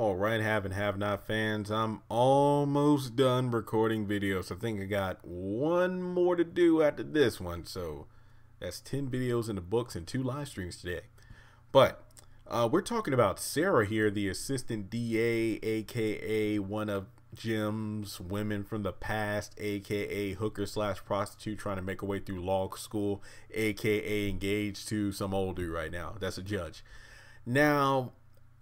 All right, have and have not fans, I'm almost done recording videos. I think I got one more to do after this one. So that's 10 videos in the books and 2 live streams today. But we're talking about Sara here, the assistant DA, aka one of Jim's women from the past, aka hooker slash prostitute trying to make her way through law school, aka engaged to some old dude right now. That's a judge. Now,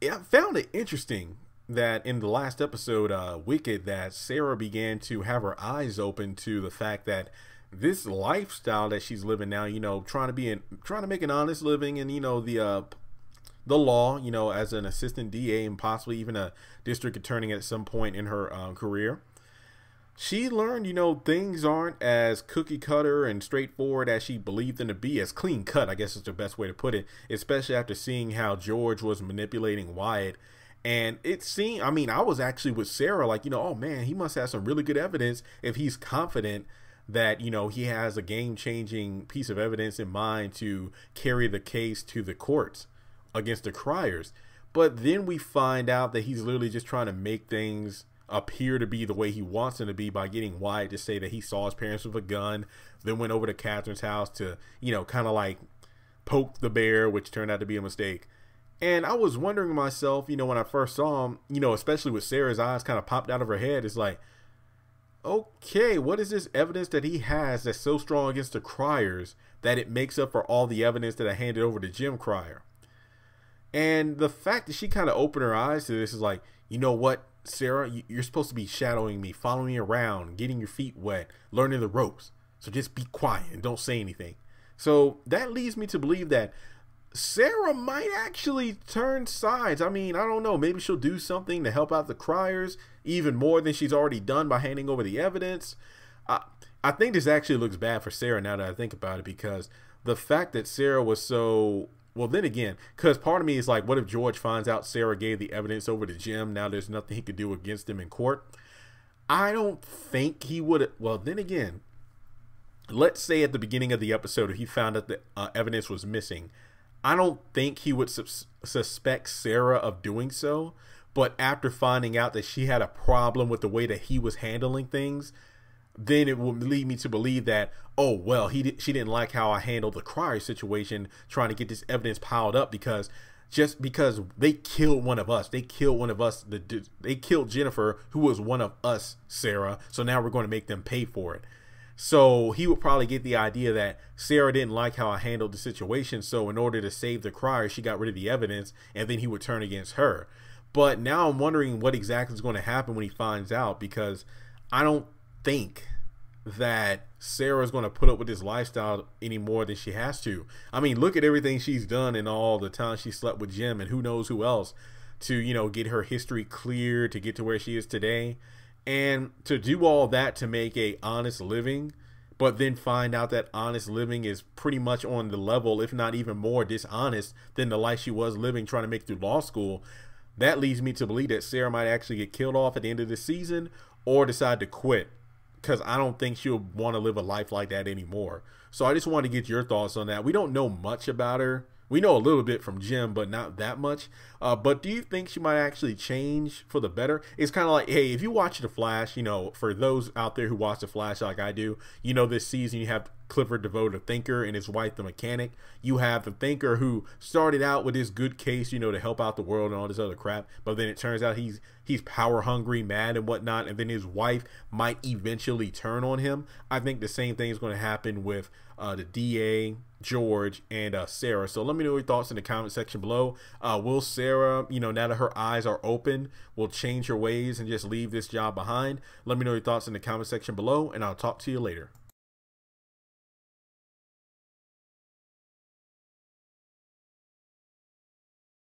I found it interesting that in the last episode, Wyatts, that Sara began to have her eyes open to the fact that this lifestyle that she's living now, you know, trying to make an honest living, and you know, the law, you know, as an assistant DA and possibly even a district attorney at some point in her career, she learned, you know, things aren't as cookie cutter and straightforward as she believed them to be, as clean cut, I guess is the best way to put it, especially after seeing how George was manipulating Wyatt. And it seemed, I mean, I was actually with Sara like, you know, oh man, he must have some really good evidence if he's confident that, you know, he has a game-changing piece of evidence in mind to carry the case to the courts against the criers. But then we find out that he's literally just trying to make things appear to be the way he wants them to be by getting Wyatt to say that he saw his parents with a gun, then went over to Catherine's house to, you know, kind of like poke the bear, which turned out to be a mistake. And I was wondering to myself, you know, when I first saw him, you know, especially with Sara's eyes kind of popped out of her head, it's like, okay, what is this evidence that he has that's so strong against the criers that it makes up for all the evidence that I handed over to Jim Crier? And the fact that she kind of opened her eyes to this is like, you know what, Sara, you're supposed to be shadowing me, following me around, getting your feet wet, learning the ropes. So just be quiet and don't say anything. So that leads me to believe that Sara might actually turn sides. I mean, I don't know. Maybe she'll do something to help out the criers even more than she's already done by handing over the evidence. I think this actually looks bad for Sara now that I think about it, because the fact that Sara was so... Well, then again, because part of me is like, what if George finds out Sara gave the evidence over to Jim? Now there's nothing he could do against him in court. I don't think he would. Well, then again, let's say at the beginning of the episode, he found out that evidence was missing. I don't think he would suspect Sara of doing so. But after finding out that she had a problem with the way that he was handling things, then it would lead me to believe that, oh, well, she didn't like how I handled the Crier situation, trying to get this evidence piled up, because just because they killed one of us, they killed Jennifer, who was one of us, Sara. So now we're going to make them pay for it. So he would probably get the idea that Sara didn't like how I handled the situation. So in order to save the Crier, she got rid of the evidence, and then he would turn against her. But now I'm wondering what exactly is going to happen when he finds out, because I don't think that Sara is going to put up with this lifestyle any more than she has to. I mean, look at everything she's done and all the time she slept with Jim and who knows who else to, you know, get her history clear to get to where she is today. And to do all that to make a honest living, but then find out that honest living is pretty much on the level, if not even more dishonest than the life she was living trying to make through law school. That leads me to believe that Sara might actually get killed off at the end of the season or decide to quit, because I don't think she'll want to live a life like that anymore. So I just wanted to get your thoughts on that. We don't know much about her. We know a little bit from Jim, but not that much. But do you think she might actually change for the better? It's kind of like, hey, if you watch The Flash, you know, for those out there who watch The Flash like I do, you know, this season you have Clifford DeVoe, the thinker, and his wife, the mechanic. You have the thinker who started out with this good case, you know, to help out the world and all this other crap. But then it turns out he's power hungry, mad and whatnot. And then his wife might eventually turn on him. I think the same thing is going to happen with the DA, George, and Sara. So let me know your thoughts in the comment section below. Will Sara, you know, now that her eyes are open, will change her ways and just leave this job behind? Let me know your thoughts in the comment section below, and I'll talk to you later.